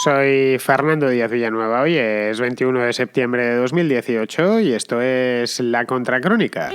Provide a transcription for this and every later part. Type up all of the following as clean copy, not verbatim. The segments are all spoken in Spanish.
Soy Fernando Díaz Villanueva. Hoy es 21 de septiembre de 2018 y esto es La Contracrónica.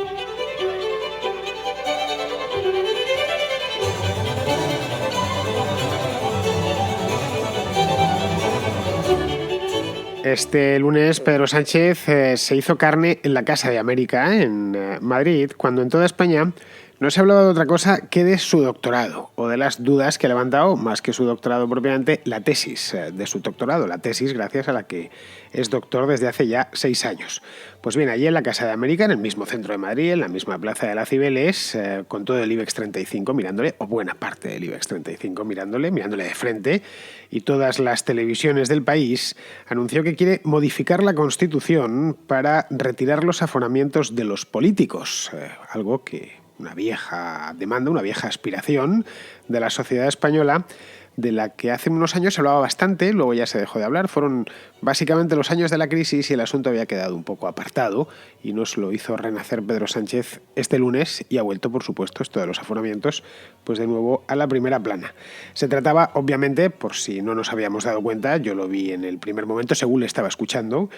Este lunes Pedro Sánchez se hizo carne en la Casa de América, en Madrid, cuando en toda España no se hablaba de otra cosa que de su doctorado, o de las dudas que ha levantado, más que su doctorado propiamente, la tesis de su doctorado, la tesis gracias a la que es doctor desde hace ya 6 años. Pues bien, allí en la Casa de América, en el mismo centro de Madrid, en la misma plaza de la Cibeles, con todo el IBEX 35 mirándole, o buena parte del IBEX 35 mirándole de frente, y todas las televisiones del país, anunció que quiere modificar la Constitución para retirar los aforamientos de los políticos, algo que una vieja demanda, una vieja aspiración de la sociedad española, de la que hace unos años se hablaba bastante, luego ya se dejó de hablar. Fueron básicamente los años de la crisis y el asunto había quedado un poco apartado y nos lo hizo renacer Pedro Sánchez este lunes y ha vuelto, por supuesto, esto de los aforamientos, pues de nuevo a la primera plana. Se trataba, obviamente, por si no nos habíamos dado cuenta, yo lo vi en el primer momento según le estaba escuchando,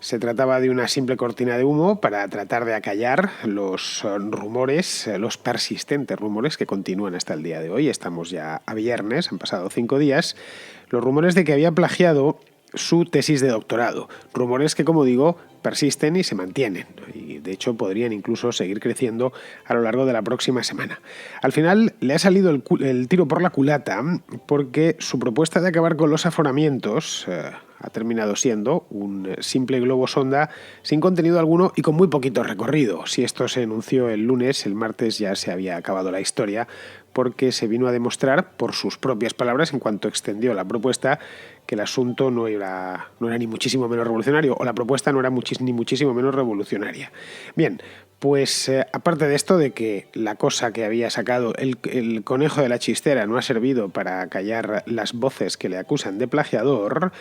se trataba de una simple cortina de humo para tratar de acallar los rumores, los persistentes rumores que continúan hasta el día de hoy. Estamos ya a viernes, han pasado 5 días. Los rumores de que había plagiado su tesis de doctorado. Rumores que, como digo, persisten y se mantienen. Y de hecho podrían incluso seguir creciendo a lo largo de la próxima semana. Al final le ha salido el tiro por la culata porque su propuesta de acabar con los aforamientos ha terminado siendo un simple globo sonda sin contenido alguno y con muy poquito recorrido. Si esto se anunció el lunes, el martes ya se había acabado la historia, porque se vino a demostrar, por sus propias palabras, en cuanto extendió la propuesta, que el asunto no era ni muchísimo menos revolucionario, o la propuesta no era ni muchísimo menos revolucionaria. Bien, pues aparte de esto, de que la cosa que había sacado el conejo de la chistera no ha servido para callar las voces que le acusan de plagiador,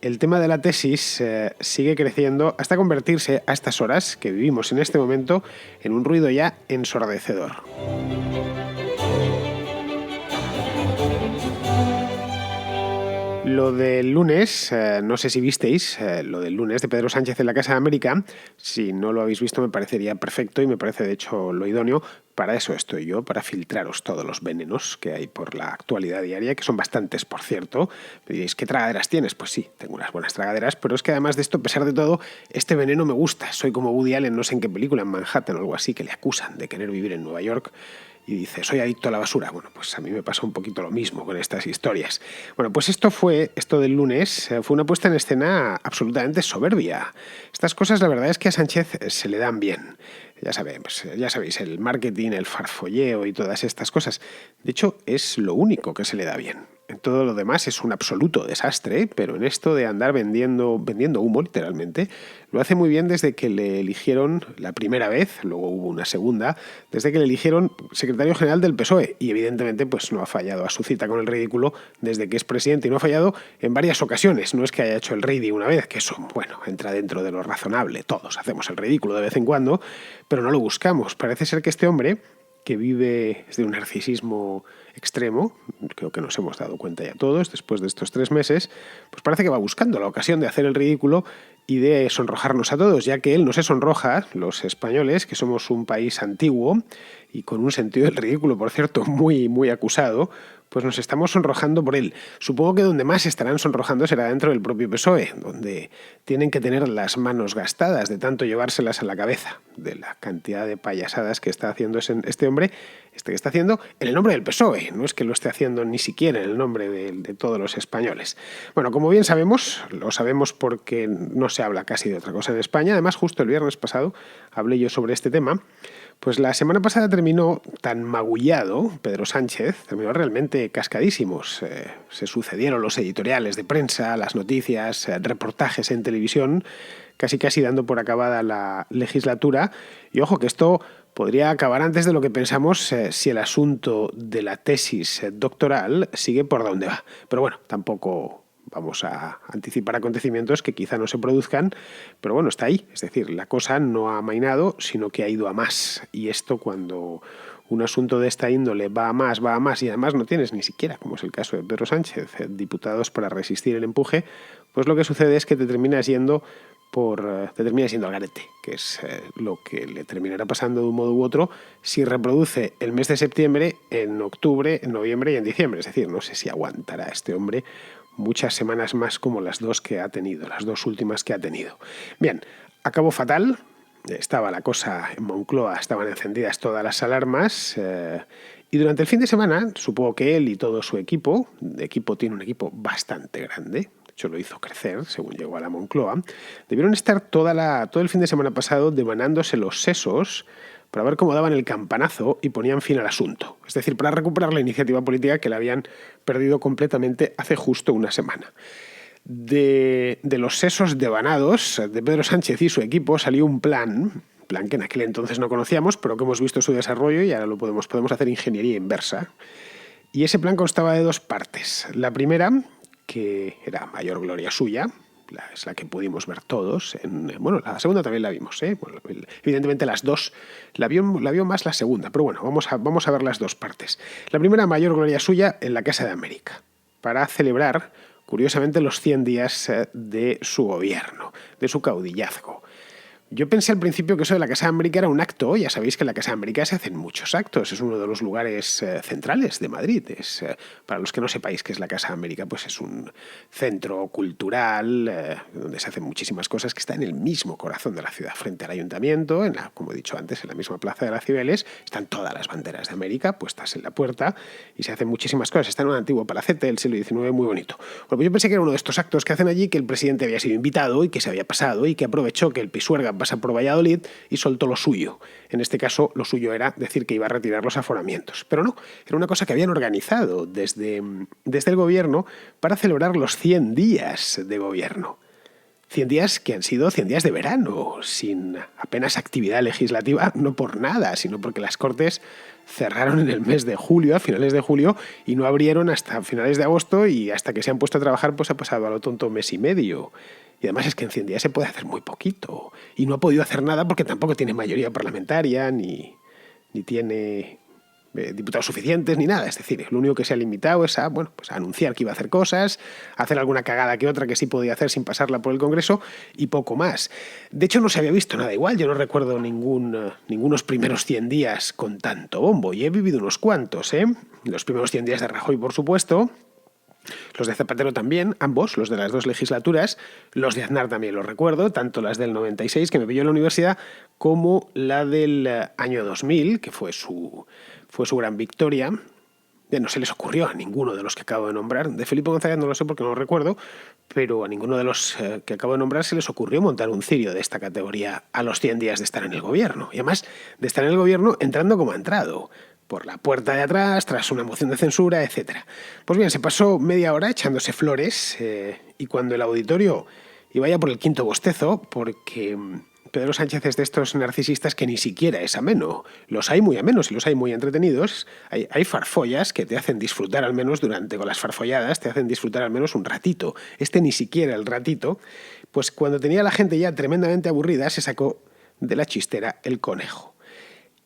el tema de la tesis sigue creciendo hasta convertirse, a estas horas que vivimos en este momento, en un ruido ya ensordecedor. Lo del lunes, no sé si visteis, lo del lunes de Pedro Sánchez en la Casa de América. Si no lo habéis visto, me parecería perfecto y me parece de hecho lo idóneo. Para eso estoy yo, para filtraros todos los venenos que hay por la actualidad diaria, que son bastantes, por cierto. Me diréis, ¿qué tragaderas tienes? Pues sí, tengo unas buenas tragaderas, pero es que además de esto, a pesar de todo, este veneno me gusta. Soy como Woody Allen, no sé en qué película, en Manhattan o algo así, que le acusan de querer vivir en Nueva York. Y dice, soy adicto a la basura. Bueno, pues a mí me pasa un poquito lo mismo con estas historias. Bueno, pues esto del lunes, fue una puesta en escena absolutamente soberbia. Estas cosas, la verdad es que a Sánchez se le dan bien. Ya sabéis, el marketing, el farfolleo y todas estas cosas. De hecho, es lo único que se le da bien. En todo lo demás es un absoluto desastre, pero en esto de andar vendiendo humo, literalmente, lo hace muy bien desde que le eligieron la primera vez, luego hubo una segunda, desde que le eligieron secretario general del PSOE. Y evidentemente pues no ha fallado a su cita con el ridículo desde que es presidente y no ha fallado en varias ocasiones. No es que haya hecho el ridi una vez, que eso, bueno, entra dentro de lo razonable. Todos hacemos el ridículo de vez en cuando, pero no lo buscamos. Parece ser que este hombre, que vive de un narcisismo extremo, creo que nos hemos dado cuenta ya todos después de estos 3 meses, pues parece que va buscando la ocasión de hacer el ridículo y de sonrojarnos a todos, ya que él no se sonroja, los españoles, que somos un país antiguo y con un sentido del ridículo, por cierto, muy, muy acusado, pues nos estamos sonrojando por él. Supongo que donde más estarán sonrojando será dentro del propio PSOE, donde tienen que tener las manos gastadas de tanto llevárselas a la cabeza, de la cantidad de payasadas que está haciendo este hombre, que está haciendo en el nombre del PSOE, no es que lo esté haciendo ni siquiera en el nombre de todos los españoles. Bueno, como bien sabemos, lo sabemos porque no se habla casi de otra cosa en España. Además, justo el viernes pasado hablé yo sobre este tema. Pues la semana pasada terminó tan magullado, Pedro Sánchez, terminó realmente cascadísimos. Se sucedieron los editoriales de prensa, las noticias, reportajes en televisión, casi dando por acabada la legislatura. Y ojo que esto podría acabar antes de lo que pensamos si el asunto de la tesis doctoral sigue por donde va. Pero bueno, tampoco vamos a anticipar acontecimientos que quizá no se produzcan, pero bueno, está ahí. Es decir, la cosa no ha amainado, sino que ha ido a más. Y esto cuando un asunto de esta índole va a más y además no tienes ni siquiera, como es el caso de Pedro Sánchez, diputados para resistir el empuje, pues lo que sucede es que te terminas yendo al garete, que es lo que le terminará pasando de un modo u otro si reproduce el mes de septiembre en octubre, en noviembre y en diciembre. Es decir, no sé si aguantará este hombre muchas semanas más como las dos últimas que ha tenido. Bien, acabó fatal. Estaba la cosa en Moncloa, estaban encendidas todas las alarmas y durante el fin de semana, supongo que él y todo su equipo tiene un equipo bastante grande, de hecho lo hizo crecer según llegó a la Moncloa, debieron estar todo el fin de semana pasado devanándose los sesos para ver cómo daban el campanazo y ponían fin al asunto. Es decir, para recuperar la iniciativa política que la habían perdido completamente hace justo una semana. De los sesos devanados de Pedro Sánchez y su equipo salió un plan que en aquel entonces no conocíamos, pero que hemos visto su desarrollo y ahora lo podemos hacer ingeniería inversa. Y ese plan constaba de dos partes. La primera, que era mayor gloria suya, es la que pudimos ver todos. La segunda también la vimos, ¿eh? Bueno, evidentemente las dos, la vio más la segunda, pero bueno, vamos a ver las dos partes. La primera, mayor gloria suya en la Casa de América, para celebrar, curiosamente, los 100 días de su gobierno, de su caudillazgo. Yo pensé al principio que eso de la Casa de América era un acto. Ya sabéis que en la Casa de América se hacen muchos actos. Es uno de los lugares centrales de Madrid. Para los que no sepáis qué es la Casa de América, pues es un centro cultural donde se hacen muchísimas cosas, que está en el mismo corazón de la ciudad, frente al ayuntamiento, como he dicho antes, en la misma plaza de las Cibeles. Están todas las banderas de América puestas en la puerta y se hacen muchísimas cosas. Está en un antiguo palacete del siglo XIX muy bonito. Bueno, pues yo pensé que era uno de estos actos que hacen allí, que el presidente había sido invitado y que se había pasado y que aprovechó que el Pisuerga pasa por Valladolid y soltó lo suyo. En este caso, lo suyo era decir que iba a retirar los aforamientos. Pero no, era una cosa que habían organizado desde el gobierno para celebrar los 100 días de gobierno. 100 días que han sido 100 días de verano, sin apenas actividad legislativa, no por nada, sino porque las Cortes cerraron en el mes de julio, a finales de julio, y no abrieron hasta finales de agosto, y hasta que se han puesto a trabajar pues ha pasado a lo tonto mes y medio. Y además es que en 100 días se puede hacer muy poquito. Y no ha podido hacer nada porque tampoco tiene mayoría parlamentaria, ni tiene diputados suficientes, ni nada. Es decir, lo único que se ha limitado es a anunciar que iba a hacer cosas, hacer alguna cagada que otra que sí podía hacer sin pasarla por el Congreso, y poco más. De hecho, no se había visto nada igual. Yo no recuerdo ningunos primeros 100 días con tanto bombo. Y he vivido unos cuantos, ¿eh? Los primeros 100 días de Rajoy, por supuesto. Los de Zapatero también, ambos, los de las dos legislaturas. Los de Aznar también los recuerdo, tanto las del 96, que me pilló en la universidad, como la del año 2000, que fue su gran victoria. No se les ocurrió a ninguno de los que acabo de nombrar. De Felipe González no lo sé porque no lo recuerdo, pero a ninguno de los que acabo de nombrar se les ocurrió montar un cirio de esta categoría a los 100 días de estar en el gobierno. Y además de estar en el gobierno entrando como ha entrado, por la puerta de atrás, tras una moción de censura, etc. Pues bien, se pasó media hora echándose flores y cuando el auditorio iba ya por el quinto bostezo, porque Pedro Sánchez es de estos narcisistas que ni siquiera es ameno. Los hay muy amenos y los hay muy entretenidos. Hay farfollas que te hacen disfrutar al menos con las farfolladas, te hacen disfrutar al menos un ratito. Este ni siquiera el ratito. Pues cuando tenía a la gente ya tremendamente aburrida, se sacó de la chistera el conejo.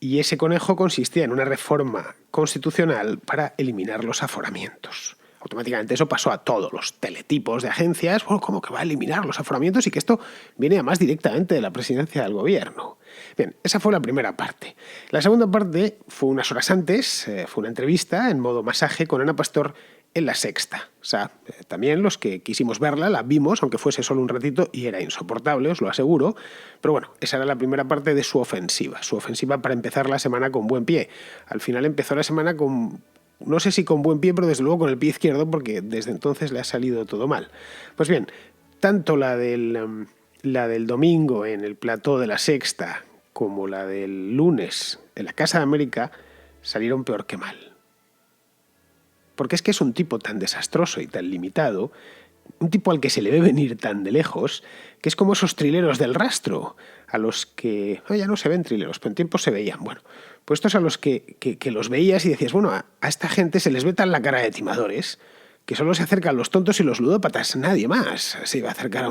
Y ese conejo consistía en una reforma constitucional para eliminar los aforamientos. Automáticamente eso pasó a todos los teletipos de agencias. Bueno, ¿cómo que va a eliminar los aforamientos? Y que esto viene además directamente de la presidencia del gobierno. Bien, esa fue la primera parte. La segunda parte fue unas horas antes, fue una entrevista en modo masaje con Ana Pastor en La Sexta. O sea, también los que quisimos verla la vimos, aunque fuese solo un ratito, y era insoportable, os lo aseguro. Pero bueno, esa era la primera parte de su ofensiva para empezar la semana con buen pie. Al final empezó la semana con, no sé si con buen pie, pero desde luego con el pie izquierdo, porque desde entonces le ha salido todo mal. Pues bien, tanto la del domingo en el plató de La Sexta como la del lunes en la Casa de América salieron peor que mal. Porque es que es un tipo tan desastroso y tan limitado, un tipo al que se le ve venir tan de lejos, que es como esos trileros del rastro, a los que ya no se ven trileros, pero en tiempo se veían. Bueno, pues estos a los que los veías y decías, bueno, a esta gente se les ve tan la cara de timadores que solo se acercan los tontos y los ludópatas, nadie más se va a acercar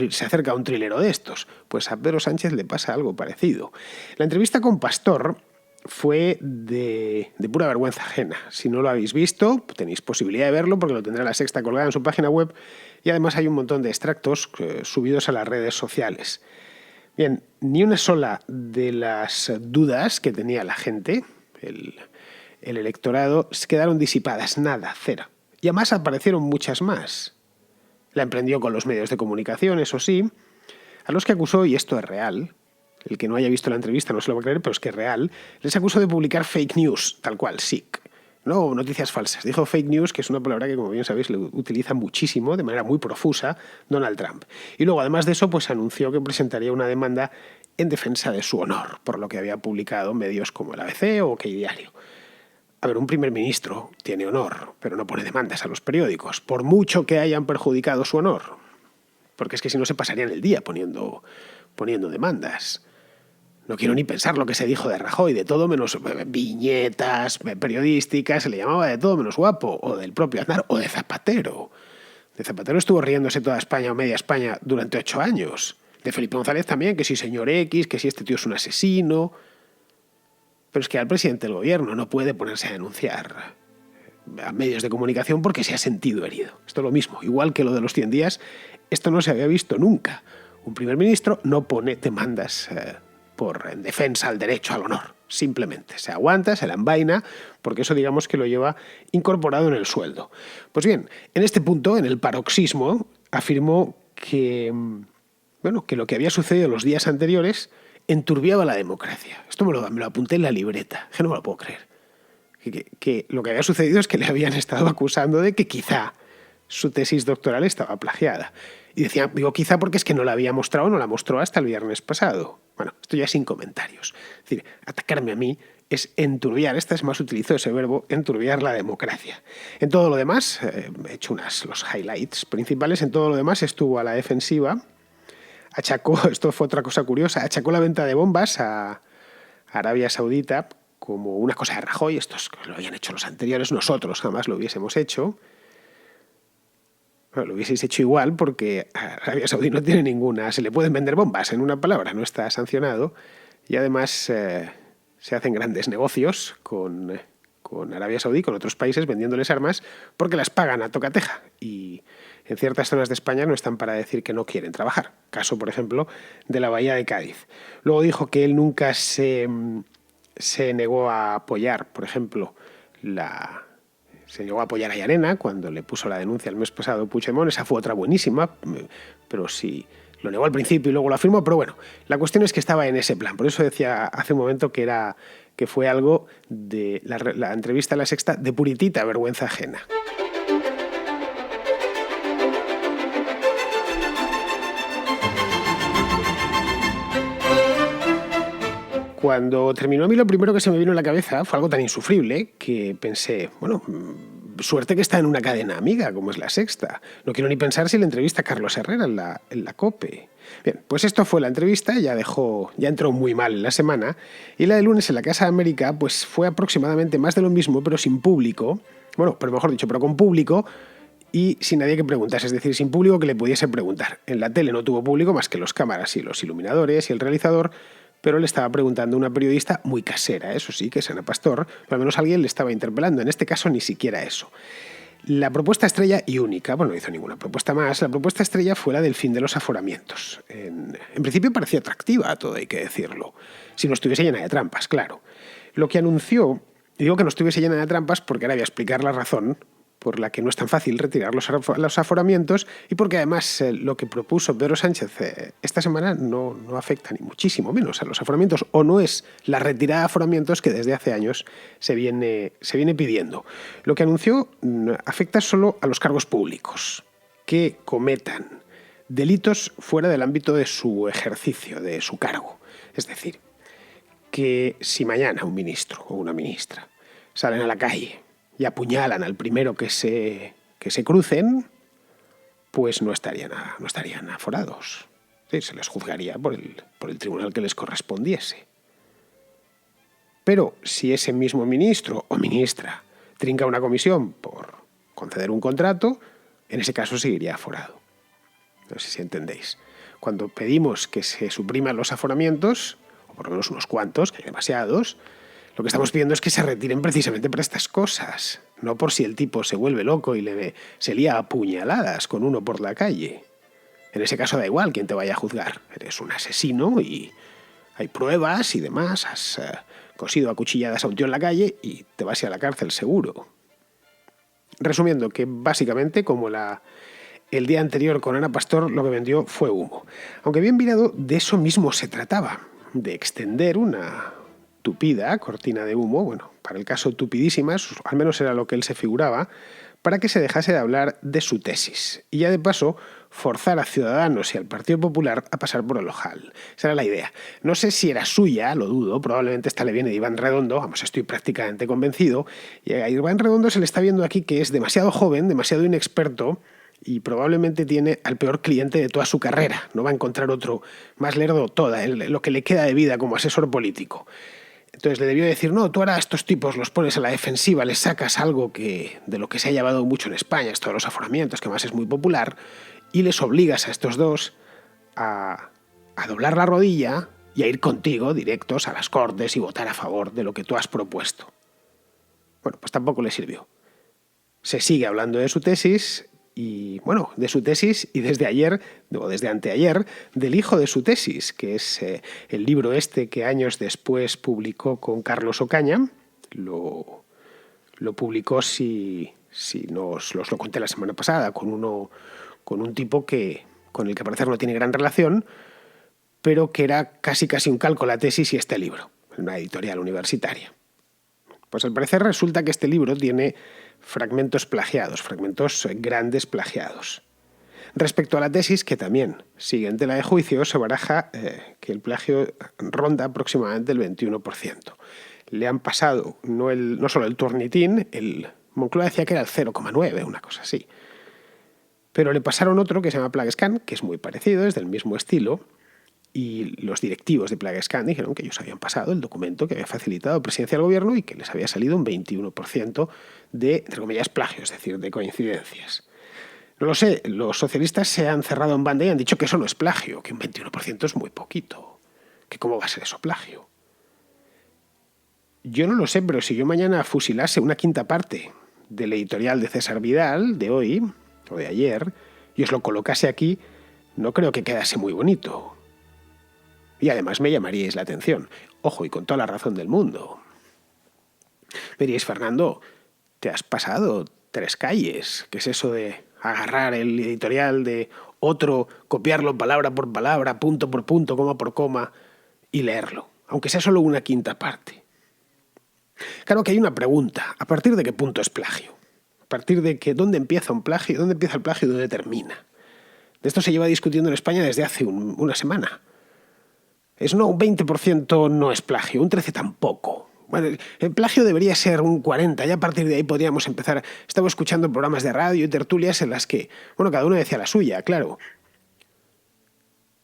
se acerca a un trilero de estos. Pues a Pedro Sánchez le pasa algo parecido. La entrevista con Pastor fue de pura vergüenza ajena. Si no lo habéis visto, tenéis posibilidad de verlo porque lo tendrá La Sexta colgada en su página web y además hay un montón de extractos subidos a las redes sociales. Bien, ni una sola de las dudas que tenía la gente, el electorado, se quedaron disipadas, nada, cero. Y además aparecieron muchas más. La emprendió con los medios de comunicación, eso sí, a los que acusó, y esto es real, el que no haya visto la entrevista no se lo va a creer, pero es que es real, les acusó de publicar fake news, tal cual, SIC. No, noticias falsas. Dijo fake news, que es una palabra que, como bien sabéis, lo utiliza muchísimo, de manera muy profusa, Donald Trump. Y luego, además de eso, pues anunció que presentaría una demanda en defensa de su honor, por lo que había publicado medios como el ABC o OK Diario. A ver, un primer ministro tiene honor, pero no pone demandas a los periódicos, por mucho que hayan perjudicado su honor. Porque es que si no se pasarían el día poniendo demandas. No quiero ni pensar lo que se dijo de Rajoy, de todo menos viñetas periodísticas, se le llamaba de todo menos guapo, o del propio Aznar, o de Zapatero. De Zapatero estuvo riéndose toda España o media España durante 8 años. De Felipe González también, que si señor X, que si este tío es un asesino. Pero es que al presidente del gobierno no puede ponerse a denunciar a medios de comunicación porque se ha sentido herido. Esto es lo mismo, igual que lo de los 100 días, esto no se había visto nunca. Un primer ministro no pone demandas en defensa al derecho al honor. Simplemente se aguanta, se la envaina, porque eso digamos que lo lleva incorporado en el sueldo. Pues bien, en este punto, en el paroxismo, afirmó que lo que había sucedido los días anteriores enturbiaba la democracia. Esto me lo apunté en la libreta, que no me lo puedo creer. Que lo que había sucedido es que le habían estado acusando de que quizá su tesis doctoral estaba plagiada. Y digo quizá porque es que no la había mostrado, no la mostró hasta el viernes pasado. Bueno, esto ya sin comentarios. Es decir, atacarme a mí es enturbiar, esta es más utilizó ese verbo, enturbiar la democracia. En todo lo demás, he hecho los highlights principales, en todo lo demás estuvo a la defensiva, esto fue otra cosa curiosa, achacó la venta de bombas a Arabia Saudita como una cosa de Rajoy, estos lo habían hecho los anteriores, nosotros jamás lo hubiésemos hecho. Bueno, lo hubieseis hecho igual porque Arabia Saudí no tiene ninguna, se le pueden vender bombas, en una palabra, no está sancionado y además se hacen grandes negocios con Arabia Saudí, con otros países vendiéndoles armas porque las pagan a tocateja y en ciertas zonas de España no están para decir que no quieren trabajar. Caso, por ejemplo, de la Bahía de Cádiz. Luego dijo que él nunca se negó a apoyar, por ejemplo, se llegó a apoyar a Llarena cuando le puso la denuncia el mes pasado Puigdemont. Esa fue otra buenísima, pero sí lo negó al principio y luego lo afirmó. Pero bueno, la cuestión es que estaba en ese plan. Por eso decía hace un momento que fue algo de la entrevista a La Sexta de puritita vergüenza ajena. Cuando terminó, a mí lo primero que se me vino a la cabeza fue algo tan insufrible que pensé, bueno, suerte que está en una cadena amiga como es La Sexta. No quiero ni pensar si le entrevista a Carlos Herrera en la COPE. Bien, pues esto fue la entrevista, ya entró muy mal en la semana, y la de lunes en la Casa de América pues fue aproximadamente más de lo mismo, pero sin público, pero con público y sin nadie que preguntase, es decir, sin público que le pudiese preguntar. En la tele no tuvo público más que los cámaras y los iluminadores y el realizador, pero le estaba preguntando a una periodista muy casera, eso sí, que es Ana Pastor, pero al menos alguien le estaba interpelando, en este caso ni siquiera eso. La propuesta estrella y única, no hizo ninguna propuesta más, la propuesta estrella fue la del fin de los aforamientos. En principio parecía atractiva, todo hay que decirlo, si no estuviese llena de trampas, claro. Lo que anunció, digo que no estuviese llena de trampas porque ahora voy a explicar la razón por la que no es tan fácil retirar los aforamientos y porque además lo que propuso Pedro Sánchez esta semana no afecta ni muchísimo menos a los aforamientos, o no es la retirada de aforamientos que desde hace años se viene pidiendo. Lo que anunció afecta solo a los cargos públicos que cometan delitos fuera del ámbito de su ejercicio, de su cargo. Es decir, que si mañana un ministro o una ministra salen a la calle y apuñalan al primero que se crucen, pues no estarían aforados. Sí, se les juzgaría por el tribunal que les correspondiese. Pero si ese mismo ministro o ministra trinca una comisión por conceder un contrato, en ese caso seguiría aforado. No sé si entendéis. Cuando pedimos que se supriman los aforamientos, o por lo menos unos cuantos, que hay demasiados, Lo que estamos pidiendo es que se retiren precisamente para estas cosas, no por si el tipo se vuelve loco y se lía a puñaladas con uno por la calle. En ese caso da igual quién te vaya a juzgar. Eres un asesino y hay pruebas y demás. Has cosido a cuchilladas a un tío en la calle y te vas a ir a la cárcel seguro. Resumiendo, que básicamente, como el día anterior con Ana Pastor, lo que vendió fue humo. Aunque bien mirado, de eso mismo se trataba, de extender una tupida cortina de humo, bueno, para el caso tupidísima, al menos era lo que él se figuraba, para que se dejase de hablar de su tesis. Y ya de paso, forzar a Ciudadanos y al Partido Popular a pasar por el ojal. Esa era la idea. No sé si era suya, lo dudo, probablemente esta le viene de Iván Redondo, vamos, estoy prácticamente convencido, y a Iván Redondo se le está viendo aquí que es demasiado joven, demasiado inexperto, y probablemente tiene al peor cliente de toda su carrera. No va a encontrar otro más lerdo toda, lo que le queda de vida como asesor político. Entonces le debió decir, no, tú ahora a estos tipos los pones a la defensiva, les sacas algo de lo que se ha llevado mucho en España, esto de los aforamientos, que más es muy popular, y les obligas a estos dos a doblar la rodilla y a ir contigo directos a las Cortes y votar a favor de lo que tú has propuesto. Bueno, pues tampoco le sirvió. Se sigue hablando de su tesis y, bueno, de su tesis y desde ayer, o desde anteayer, del hijo de su tesis, que es el libro este que años después publicó con Carlos Ocaña. Lo publicó, si no os lo conté la semana pasada, con un tipo con el que parecer no tiene gran relación, pero que era casi un calco la tesis y este libro, en una editorial universitaria. Pues al parecer resulta que este libro tiene fragmentos plagiados, fragmentos grandes plagiados. Respecto a la tesis, que también sigue en tela de juicio, se baraja que el plagio ronda aproximadamente el 21%. Le han pasado no solo el Turnitin, el Moncloa decía que era el 0,9, una cosa así. Pero le pasaron otro que se llama PlagueScan, que es muy parecido, es del mismo estilo, y los directivos de PlagueScan dijeron que ellos habían pasado el documento que había facilitado Presidencia del Gobierno y que les había salido un 21% de, entre comillas, plagio, es decir, de coincidencias. No lo sé, los socialistas se han cerrado en banda y han dicho que eso no es plagio, que un 21% es muy poquito, que cómo va a ser eso plagio. Yo no lo sé, pero si yo mañana fusilase una quinta parte del editorial de César Vidal, de hoy, o de ayer, y os lo colocase aquí, no creo que quedase muy bonito. Y además me llamaríais la atención. Ojo, y con toda la razón del mundo. Me diríais, Fernando, te has pasado 3 calles. ¿Qué es eso de agarrar el editorial de otro, copiarlo palabra por palabra, punto por punto, coma por coma, y leerlo? Aunque sea solo una quinta parte. Claro que hay una pregunta. ¿A partir de qué punto es plagio? ¿A partir de dónde empieza un plagio? ¿Dónde empieza el plagio y dónde termina? De esto se lleva discutiendo en España desde hace una semana. Un 20% no es plagio, un 13% tampoco. Bueno, el plagio debería ser un 40%, ya a partir de ahí podríamos empezar. Estaba escuchando programas de radio y tertulias en las que, cada uno decía la suya, claro.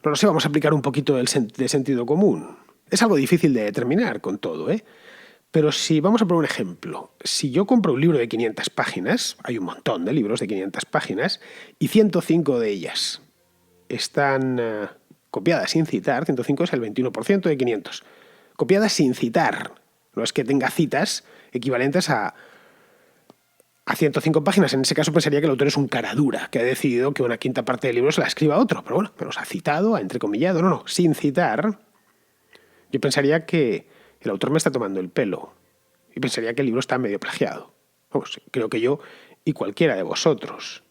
No lo sé, vamos a aplicar un poquito de sentido común. Es algo difícil de determinar con todo, ¿eh? Pero si vamos a poner un ejemplo, si yo compro un libro de 500 páginas, hay un montón de libros de 500 páginas, y 105 de ellas están copiadas sin citar, 105 es el 21% de 500. Copiadas sin citar, no es que tenga citas equivalentes a 105 páginas. En ese caso pensaría que el autor es un cara dura, que ha decidido que una quinta parte del libro se la escriba otro, pero bueno, se ha citado, ha entrecomillado, no, sin citar. Yo pensaría que el autor me está tomando el pelo y pensaría que el libro está medio plagiado. Vamos, creo que yo y cualquiera de vosotros.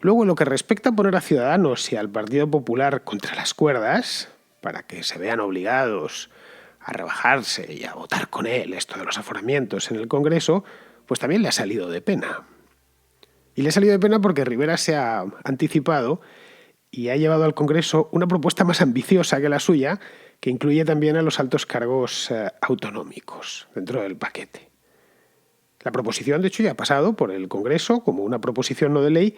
Luego, en lo que respecta a poner a Ciudadanos y al Partido Popular contra las cuerdas, para que se vean obligados a rebajarse y a votar con él esto de los aforamientos en el Congreso, pues también le ha salido de pena. Y le ha salido de pena porque Rivera se ha anticipado y ha llevado al Congreso una propuesta más ambiciosa que la suya, que incluye también a los altos cargos autonómicos dentro del paquete. La proposición, de hecho, ya ha pasado por el Congreso como una proposición no de ley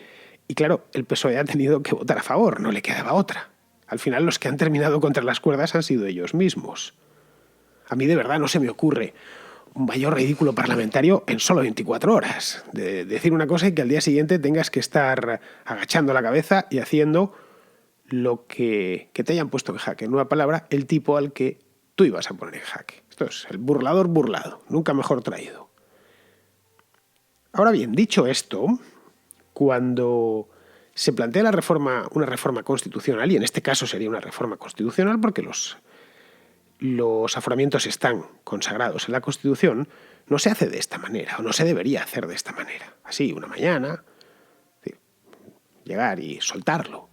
y, claro, el PSOE ha tenido que votar a favor, no le quedaba otra. Al final, los que han terminado contra las cuerdas han sido ellos mismos. A mí, de verdad, no se me ocurre un mayor ridículo parlamentario en solo 24 horas. De decir una cosa y que al día siguiente tengas que estar agachando la cabeza y haciendo lo que te hayan puesto en jaque. En una palabra, el tipo al que tú ibas a poner en jaque. Esto es el burlador burlado, nunca mejor traído. Ahora bien, dicho esto, cuando se plantea una reforma constitucional, y en este caso sería una reforma constitucional porque los aforamientos están consagrados en la Constitución, no se hace de esta manera, o no se debería hacer de esta manera. Así, una mañana, llegar y soltarlo.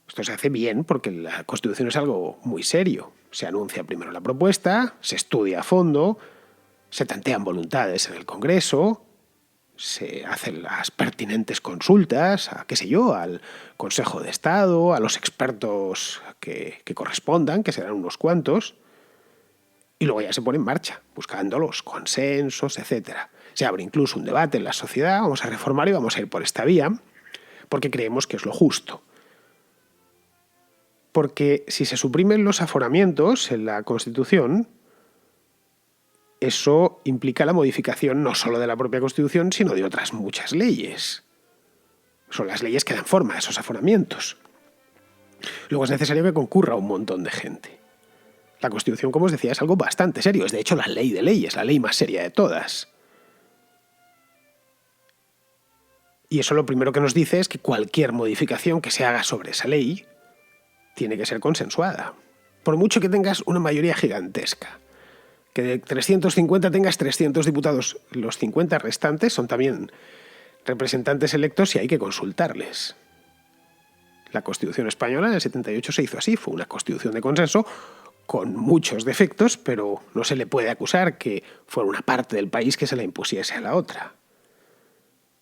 Esto se hace bien porque la Constitución es algo muy serio. Se anuncia primero la propuesta, se estudia a fondo, se tantean voluntades en el Congreso, se hacen las pertinentes consultas, al Consejo de Estado, a los expertos que correspondan, que serán unos cuantos, y luego ya se pone en marcha, buscando los consensos, etc. Se abre incluso un debate en la sociedad, vamos a reformar y vamos a ir por esta vía, porque creemos que es lo justo. Porque si se suprimen los aforamientos en la Constitución, eso implica la modificación no solo de la propia Constitución, sino de otras muchas leyes. Son las leyes que dan forma a esos aforamientos. Luego es necesario que concurra un montón de gente. La Constitución, como os decía, es algo bastante serio. Es de hecho la ley de leyes, la ley más seria de todas. Y eso lo primero que nos dice es que cualquier modificación que se haga sobre esa ley tiene que ser consensuada. Por mucho que tengas una mayoría gigantesca. Que de 350 tengas 300 diputados. Los 50 restantes son también representantes electos y hay que consultarles. La Constitución española en el 78 se hizo así. Fue una constitución de consenso con muchos defectos, pero no se le puede acusar que fuera una parte del país que se la impusiese a la otra.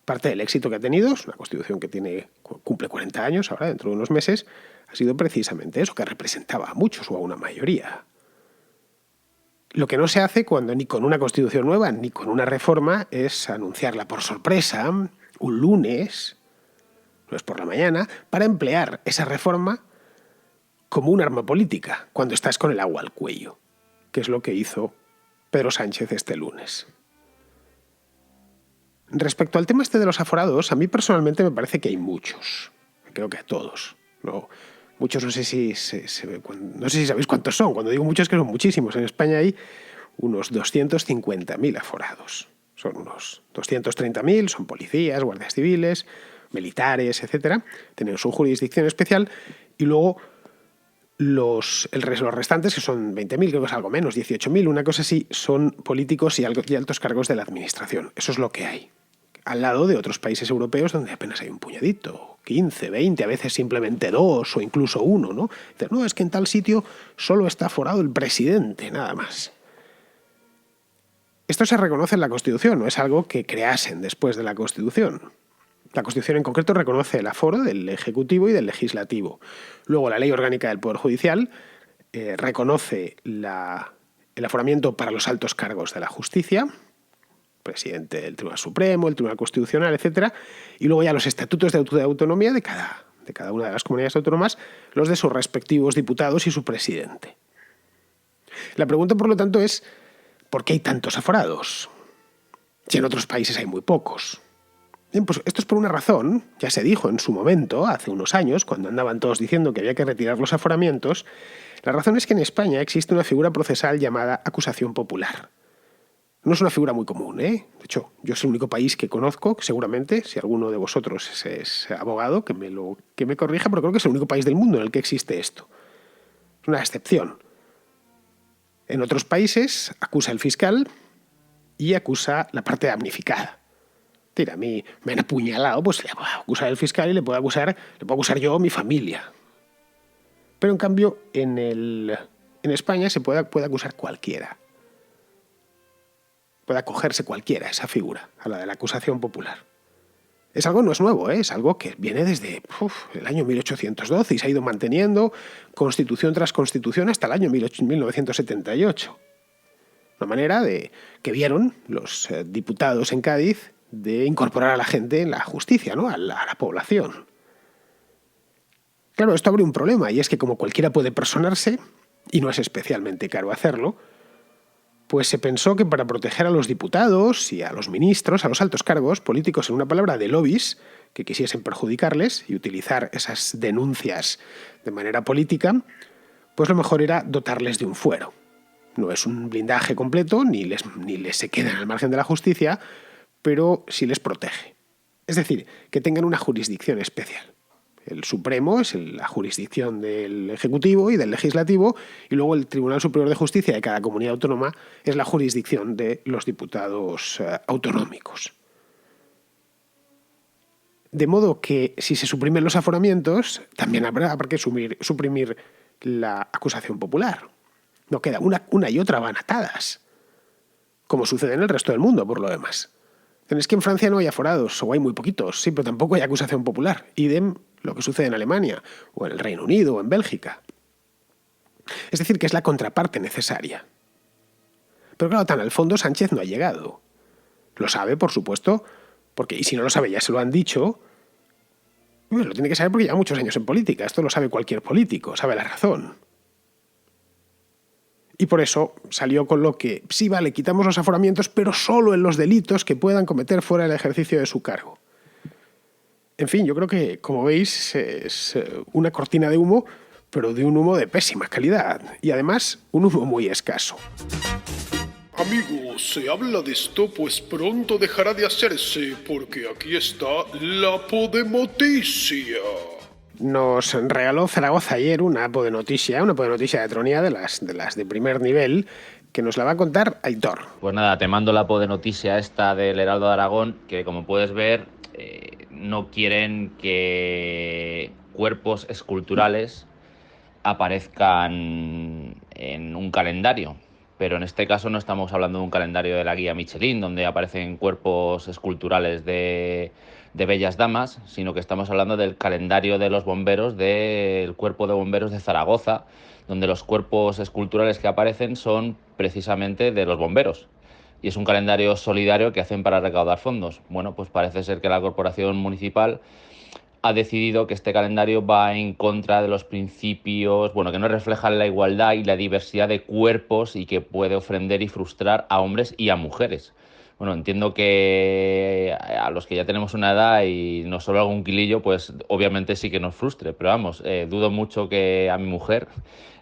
Parte del éxito que ha tenido, es una constitución que cumple 40 años ahora, dentro de unos meses, ha sido precisamente eso, que representaba a muchos o a una mayoría. Lo que no se hace ni con una constitución nueva ni con una reforma es anunciarla por sorpresa, un lunes, no es por la mañana, para emplear esa reforma como un arma política, cuando estás con el agua al cuello, que es lo que hizo Pedro Sánchez este lunes. Respecto al tema de los aforados, a mí personalmente me parece que hay muchos. Creo que a todos. ¿No? Muchos no sé si sabéis cuántos son. Cuando digo muchos, que son muchísimos. En España hay unos 250.000 aforados. Son unos 230.000, son policías, guardias civiles, militares, etc. Tienen su jurisdicción especial. Y luego los restantes, que son 20.000, creo que es algo menos, 18.000, una cosa así, son políticos y altos cargos de la administración. Eso es lo que hay. Al lado de otros países europeos donde apenas hay un puñadito, 15, 20, a veces simplemente 2 o incluso 1, ¿no? Dices, no, es que en tal sitio solo está aforado el presidente, nada más. Esto se reconoce en la Constitución, no es algo que creasen después de la Constitución. La Constitución en concreto reconoce el aforo del Ejecutivo y del Legislativo. Luego la Ley Orgánica del Poder Judicial reconoce el aforamiento para los altos cargos de la justicia, presidente del Tribunal Supremo, el Tribunal Constitucional, etc. Y luego ya los estatutos de autonomía de cada una de las comunidades autónomas, los de sus respectivos diputados y su presidente. La pregunta, por lo tanto, es ¿por qué hay tantos aforados? Si en otros países hay muy pocos. Bien, pues esto es por una razón, ya se dijo en su momento, hace unos años, cuando andaban todos diciendo que había que retirar los aforamientos. La razón es que en España existe una figura procesal llamada acusación popular. No es una figura muy común, ¿eh? De hecho, yo soy el único país que conozco, seguramente, si alguno de vosotros es abogado, que me corrija, pero creo que es el único país del mundo en el que existe esto. Es una excepción. En otros países acusa el fiscal y acusa la parte damnificada. A mí me han apuñalado, pues le puedo acusar el fiscal y le puedo acusar yo o mi familia. Pero en cambio, en España se puede acusar cualquiera. Puede acogerse cualquiera a esa figura, a la de la acusación popular. Es algo no es nuevo, ¿eh? Es algo que viene desde el año 1812 y se ha ido manteniendo constitución tras constitución hasta el año 1978. Una manera que vieron los diputados en Cádiz de incorporar a la gente en la justicia, ¿no? a la población. Claro, esto abre un problema, y es que como cualquiera puede personarse, y no es especialmente caro hacerlo, pues se pensó que para proteger a los diputados y a los ministros, a los altos cargos políticos, en una palabra, de lobbies que quisiesen perjudicarles y utilizar esas denuncias de manera política, pues lo mejor era dotarles de un fuero. No es un blindaje completo, ni les se quedan al margen de la justicia, pero sí les protege. Es decir, que tengan una jurisdicción especial. El Supremo es la jurisdicción del Ejecutivo y del Legislativo, y luego el Tribunal Superior de Justicia de cada comunidad autónoma es la jurisdicción de los diputados autonómicos. De modo que si se suprimen los aforamientos, también habrá que suprimir la acusación popular. No queda una y otra van atadas, como sucede en el resto del mundo, por lo demás. Es que en Francia no hay aforados, o hay muy poquitos, sí, pero tampoco hay acusación popular. Idem lo que sucede en Alemania, o en el Reino Unido, o en Bélgica. Es decir, que es la contraparte necesaria. Pero claro, tan al fondo Sánchez no ha llegado. Lo sabe, por supuesto, porque, y si no lo sabe ya se lo han dicho, lo tiene que saber porque lleva muchos años en política. Esto lo sabe cualquier político, sabe la razón. Y por eso salió con lo que, sí, vale, quitamos los aforamientos, pero solo en los delitos que puedan cometer fuera del ejercicio de su cargo. En fin, yo creo que, como veis, es una cortina de humo, pero de un humo de pésima calidad. Y además, un humo muy escaso. Amigos, se habla de esto, pues pronto dejará de hacerse, porque aquí está la Podemoticia. Nos regaló Zaragoza ayer una podenoticia de Tronía de las de primer nivel, que nos la va a contar Aitor. Pues nada, te mando la podenoticia esta del Heraldo de Aragón, que como puedes ver, no quieren que cuerpos esculturales aparezcan en un calendario. Pero en este caso no estamos hablando de un calendario de la guía Michelin, donde aparecen cuerpos esculturales de bellas damas, sino que estamos hablando del calendario de los bomberos del Cuerpo de Bomberos de Zaragoza, donde los cuerpos esculturales que aparecen son precisamente de los bomberos. Y es un calendario solidario que hacen para recaudar fondos. Bueno, pues parece ser que la corporación municipal ha decidido que este calendario va en contra de los principios, bueno, que no reflejan la igualdad y la diversidad de cuerpos y que puede ofender y frustrar a hombres y a mujeres. Bueno, entiendo que a los que ya tenemos una edad y nos sobra algún kilillo, pues obviamente sí que nos frustre, pero vamos, dudo mucho que a mi mujer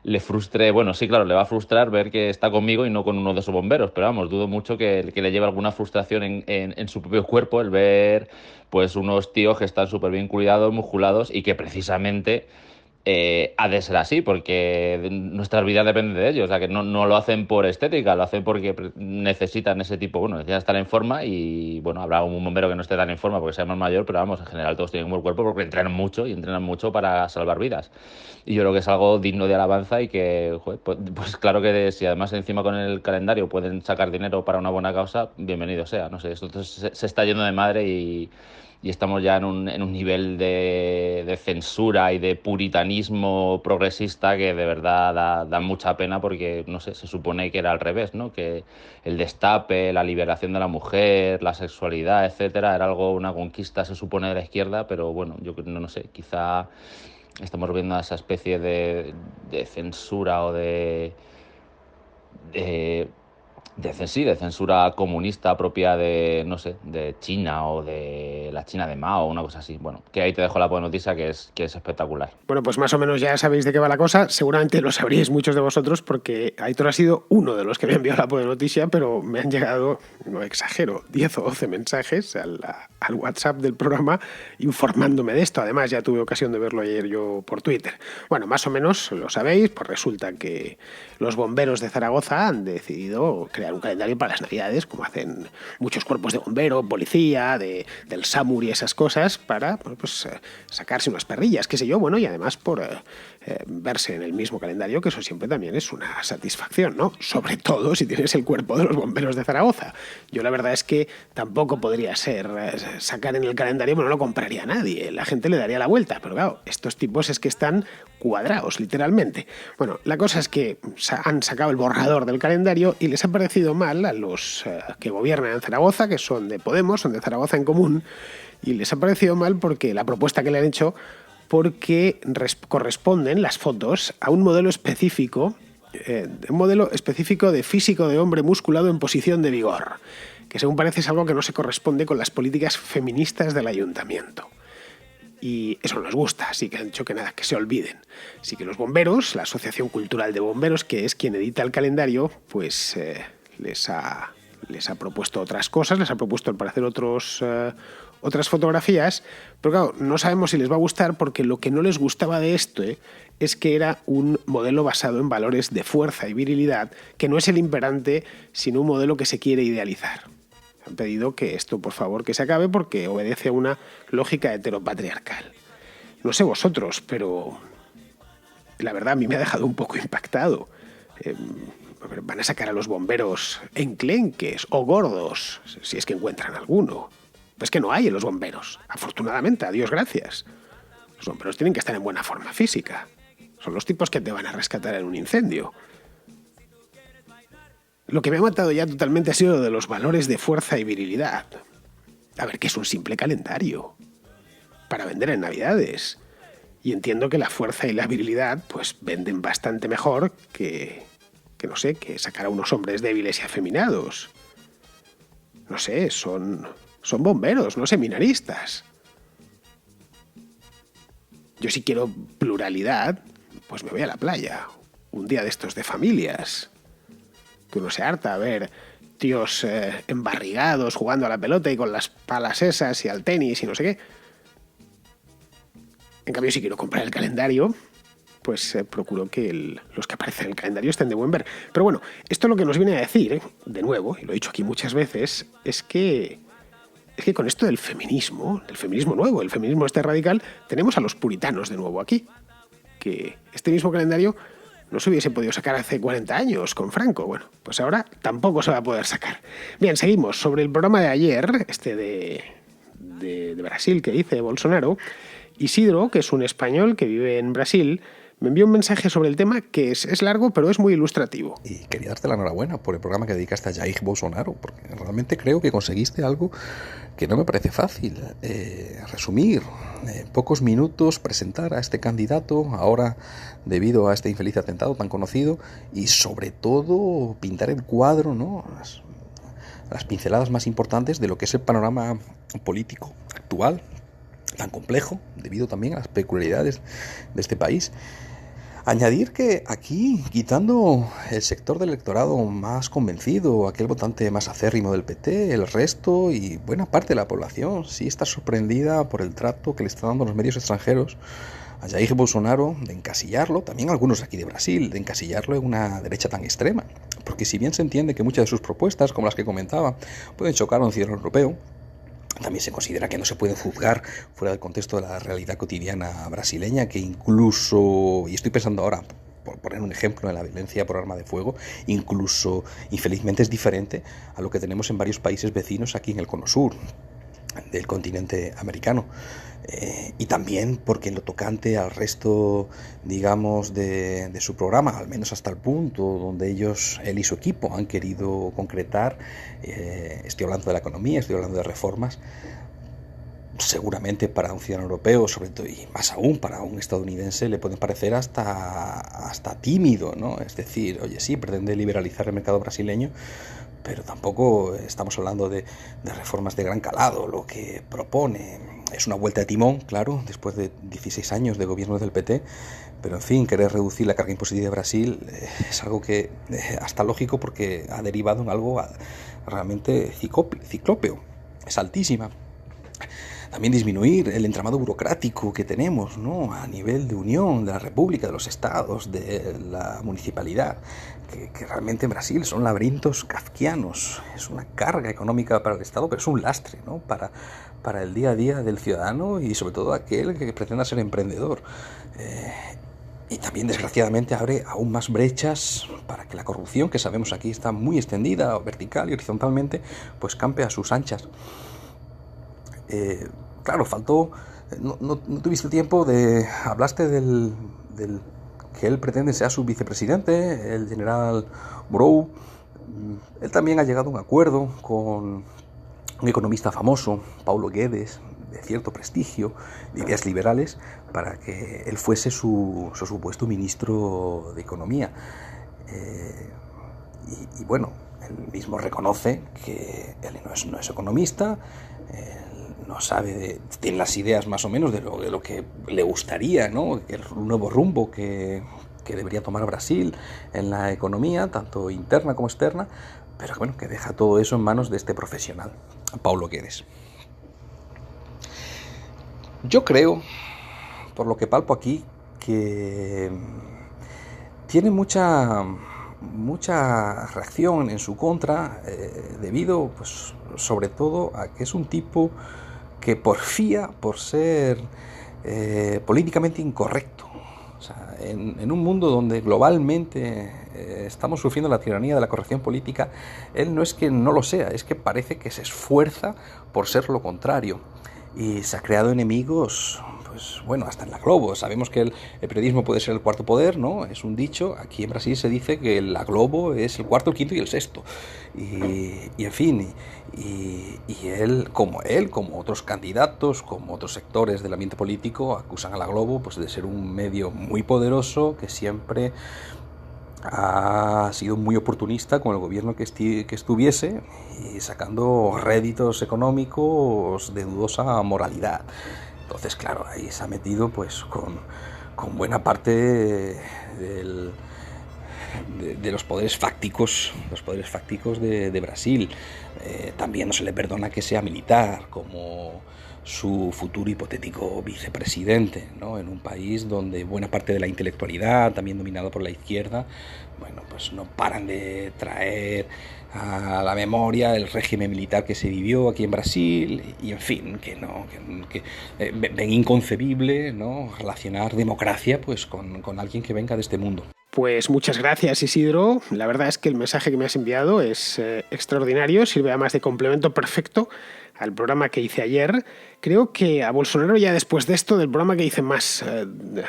le frustre, bueno, sí, claro, le va a frustrar ver que está conmigo y no con uno de sus bomberos, pero vamos, dudo mucho que le lleve alguna frustración en su propio cuerpo el ver pues unos tíos que están súper bien cuidados, musculados y que precisamente ha de ser así, porque nuestra vida depende de ellos, o sea que no lo hacen por estética, lo hacen porque necesitan ese tipo, bueno, necesitan estar en forma y bueno, habrá un bombero que no esté tan en forma porque sea más mayor, pero vamos, en general todos tienen un buen cuerpo porque entrenan mucho y entrenan mucho para salvar vidas. Y yo creo que es algo digno de alabanza y que, joder, pues claro que si además encima con el calendario pueden sacar dinero para una buena causa, bienvenido sea, no sé, esto se está yendo de madre y estamos ya en un nivel de censura y de puritanismo progresista que de verdad da mucha pena porque, no sé, se supone que era al revés, ¿no? Que el destape, la liberación de la mujer, la sexualidad, etcétera, era algo, una conquista, se supone, de la izquierda, pero bueno, yo no sé, quizá estamos viendo esa especie de censura o de censura comunista propia de, no sé, de China o de la China de Mao, una cosa así. Bueno, que ahí te dejo la buena noticia que es espectacular. Bueno, pues más o menos ya sabéis de qué va la cosa. Seguramente lo sabríais muchos de vosotros porque Aitor ha sido uno de los que me ha enviado la buena noticia, pero me han llegado, no exagero, 10 o 12 mensajes al WhatsApp del programa informándome de esto. Además, ya tuve ocasión de verlo ayer yo por Twitter. Bueno, más o menos lo sabéis, pues resulta que los bomberos de Zaragoza han decidido crear un calendario para las Navidades, como hacen muchos cuerpos de bombero, policía, del SAMUR y esas cosas, para pues, sacarse unas perrillas, qué sé yo, bueno, y además por verse en el mismo calendario, que eso siempre también es una satisfacción, ¿no? Sobre todo si tienes el cuerpo de los bomberos de Zaragoza. Yo la verdad es que tampoco podría ser sacar en el calendario, pero no lo compraría nadie, la gente le daría la vuelta, pero claro, estos tipos es que están cuadrados, literalmente. Bueno, la cosa es que han sacado el borrador del calendario y les ha parecido mal a los que gobiernan en Zaragoza, que son de Podemos, son de Zaragoza en Común, y les ha parecido mal porque la propuesta que le han hecho, porque corresponden las fotos a un modelo específico de físico de hombre musculado en posición de vigor, que según parece es algo que no se corresponde con las políticas feministas del ayuntamiento. Y eso no les gusta, así que han dicho que nada, que se olviden. Así que los bomberos, la Asociación Cultural de Bomberos, que es quien edita el calendario, pues les ha propuesto otras cosas, les ha propuesto para hacer otras fotografías, pero claro, no sabemos si les va a gustar porque lo que no les gustaba de esto es que era un modelo basado en valores de fuerza y virilidad, que no es el imperante, sino un modelo que se quiere idealizar. Han pedido que esto, por favor, que se acabe porque obedece a una lógica heteropatriarcal. No sé vosotros, pero la verdad a mí me ha dejado un poco impactado. Van a sacar a los bomberos enclenques o gordos, si es que encuentran alguno. Pues que no hay en los bomberos, afortunadamente, a Dios gracias. Los bomberos tienen que estar en buena forma física. Son los tipos que te van a rescatar en un incendio. Lo que me ha matado ya totalmente ha sido lo de los valores de fuerza y virilidad. A ver, que es un simple calendario para vender en Navidades. Y entiendo que la fuerza y la virilidad pues venden bastante mejor que no sé, que sacar a unos hombres débiles y afeminados. No sé, son bomberos, no seminaristas. Yo si quiero pluralidad, pues me voy a la playa. Un día de estos de familias. Que uno se harta a ver tíos embarrigados jugando a la pelota y con las palas esas y al tenis y no sé qué. En cambio, si quiero comprar el calendario, pues procuro que los que aparecen en el calendario estén de buen ver. Pero bueno, esto lo que nos viene a decir, de nuevo, y lo he dicho aquí muchas veces, es que con esto del feminismo nuevo, el feminismo este radical, tenemos a los puritanos de nuevo aquí. Que este mismo calendario no se hubiese podido sacar hace 40 años con Franco. Bueno, pues ahora tampoco se va a poder sacar. Bien, seguimos. Sobre el programa de ayer, de Brasil que hice Bolsonaro, Isidro, que es un español que vive en Brasil, me envió un mensaje sobre el tema que es largo, pero es muy ilustrativo. Y quería darte la enhorabuena por el programa que dedicaste a Jair Bolsonaro, porque realmente creo que conseguiste algo que no me parece fácil. Resumir en pocos minutos, presentar a este candidato, ahora debido a este infeliz atentado tan conocido, y sobre todo pintar el cuadro, ¿no? Las pinceladas más importantes de lo que es el panorama político actual, tan complejo, debido también a las peculiaridades de este país. Añadir que aquí, quitando el sector del electorado más convencido, aquel votante más acérrimo del PT, el resto y buena parte de la población sí está sorprendida por el trato que le están dando los medios extranjeros a Jair Bolsonaro, de encasillarlo, también algunos aquí de Brasil, de encasillarlo en una derecha tan extrema. Porque si bien se entiende que muchas de sus propuestas, como las que comentaba, pueden chocar a un ciudadano europeo, también se considera que no se puede juzgar fuera del contexto de la realidad cotidiana brasileña, que incluso, y estoy pensando ahora, por poner un ejemplo en la violencia por arma de fuego, incluso infelizmente es diferente a lo que tenemos en varios países vecinos aquí en el cono sur del continente americano. Y también porque en lo tocante al resto, digamos, de su programa, al menos hasta el punto donde él y su equipo han querido concretar, estoy hablando de la economía, estoy hablando de reformas, seguramente para un ciudadano europeo, sobre todo, y más aún para un estadounidense, le pueden parecer hasta tímido, ¿no? Es decir, oye, sí, pretende liberalizar el mercado brasileño, pero tampoco estamos hablando de reformas de gran calado. Lo que propone es una vuelta de timón, claro, después de 16 años de gobierno del PT, pero en fin, querer reducir la carga impositiva de Brasil es algo que hasta lógico, porque ha derivado en algo realmente ciclópeo, es altísima. También disminuir el entramado burocrático que tenemos, ¿no?, a nivel de Unión, de la República, de los estados, de la municipalidad, que realmente en Brasil son laberintos kafkianos. Es una carga económica para el Estado, pero es un lastre, ¿no?, para el día a día del ciudadano y sobre todo aquel que pretenda ser emprendedor. Y también, desgraciadamente, abre aún más brechas para que la corrupción, que sabemos aquí está muy extendida, vertical y horizontalmente, pues campe a sus anchas. Claro, faltó, no tuviste tiempo hablaste del que él pretende sea su vicepresidente, el general Mourou. Él también ha llegado a un acuerdo con un economista famoso, Paulo Guedes, de cierto prestigio, de ideas liberales, para que él fuese su supuesto ministro de Economía. Y bueno, él mismo reconoce que él no es economista, no sabe, tiene las ideas más o menos de lo que le gustaría, ¿no? El nuevo rumbo que debería tomar Brasil en la economía, tanto interna como externa, pero bueno, que deja todo eso en manos de este profesional, Paulo Guedes. Yo creo, por lo que palpo aquí, que tiene mucha reacción en su contra, debido, pues, sobre todo a que es un tipo que porfía por ser políticamente incorrecto. O sea, en un mundo donde globalmente estamos sufriendo la tiranía de la corrección política, él no es que no lo sea, es que parece que se esfuerza por ser lo contrario. Y se ha creado enemigos, pues bueno, hasta en la Globo. Sabemos que el periodismo puede ser el cuarto poder, ¿no? Es un dicho. Aquí en Brasil se dice que la Globo es el cuarto, el quinto y el sexto. Y en fin, y él, como otros candidatos, como otros sectores del ambiente político, acusan a la Globo, pues, de ser un medio muy poderoso que siempre ha sido muy oportunista con el gobierno que estuviese, y sacando réditos económicos de dudosa moralidad. Entonces, claro, ahí se ha metido, pues, con buena parte de los poderes fácticos de Brasil. También no se le perdona que sea militar, como su futuro hipotético vicepresidente, ¿no? En un país donde buena parte de la intelectualidad, también dominada por la izquierda, bueno, pues no paran de traer a la memoria el régimen militar que se vivió aquí en Brasil, y en fin, que ven inconcebible, ¿no?, relacionar democracia, pues, con alguien que venga de este mundo. Pues muchas gracias, Isidro. La verdad es que el mensaje que me has enviado es extraordinario, sirve además de complemento perfecto al programa que hice ayer. Creo que a Bolsonaro, ya después de esto, del programa que hice más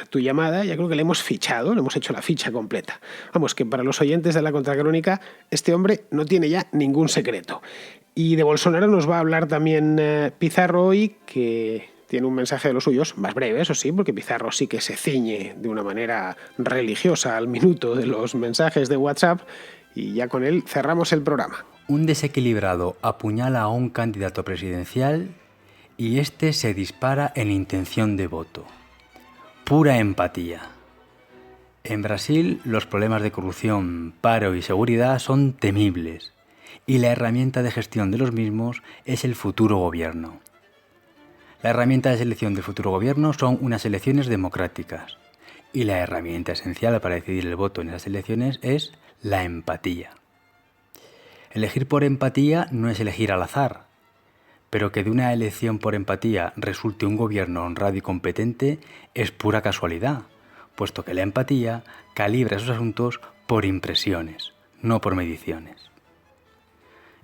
tu llamada, ya creo que le hemos fichado, le hemos hecho la ficha completa. Vamos, que para los oyentes de la Contracrónica, este hombre no tiene ya ningún secreto. Y de Bolsonaro nos va a hablar también Pizarro hoy, que tiene un mensaje de los suyos, más breve, eso sí, porque Pizarro sí que se ciñe de una manera religiosa al minuto de los mensajes de WhatsApp, y ya con él cerramos el programa. Un desequilibrado apuñala a un candidato presidencial y este se dispara en intención de voto. Pura empatía. En Brasil, los problemas de corrupción, paro y seguridad son temibles, y la herramienta de gestión de los mismos es el futuro gobierno. La herramienta de selección del futuro gobierno son unas elecciones democráticas, y la herramienta esencial para decidir el voto en esas elecciones es la empatía. Elegir por empatía no es elegir al azar, pero que de una elección por empatía resulte un gobierno honrado y competente es pura casualidad, puesto que la empatía calibra esos asuntos por impresiones, no por mediciones.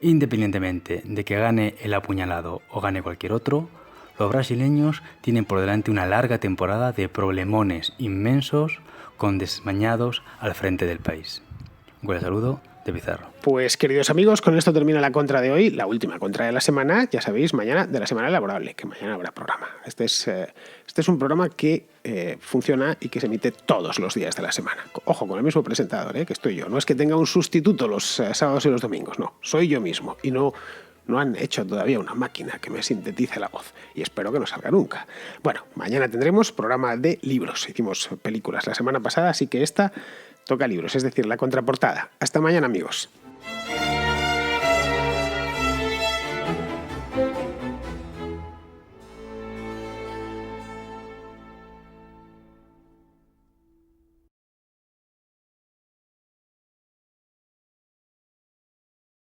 Independientemente de que gane el apuñalado o gane cualquier otro, los brasileños tienen por delante una larga temporada de problemones inmensos con desmañados al frente del país. Un cordial saludo de Pizarro. Pues, queridos amigos, con esto termina la contra de hoy, la última contra de la semana, ya sabéis, mañana de la semana laborable, que mañana habrá programa. Este es un programa que funciona y que se emite todos los días de la semana. Ojo, con el mismo presentador, que estoy yo. No es que tenga un sustituto los sábados y los domingos, no, soy yo mismo, y no han hecho todavía una máquina que me sintetice la voz, y espero que no salga nunca. Bueno, mañana tendremos programa de libros. Hicimos películas la semana pasada, así que esta toca libros, es decir, la contraportada. Hasta mañana, amigos.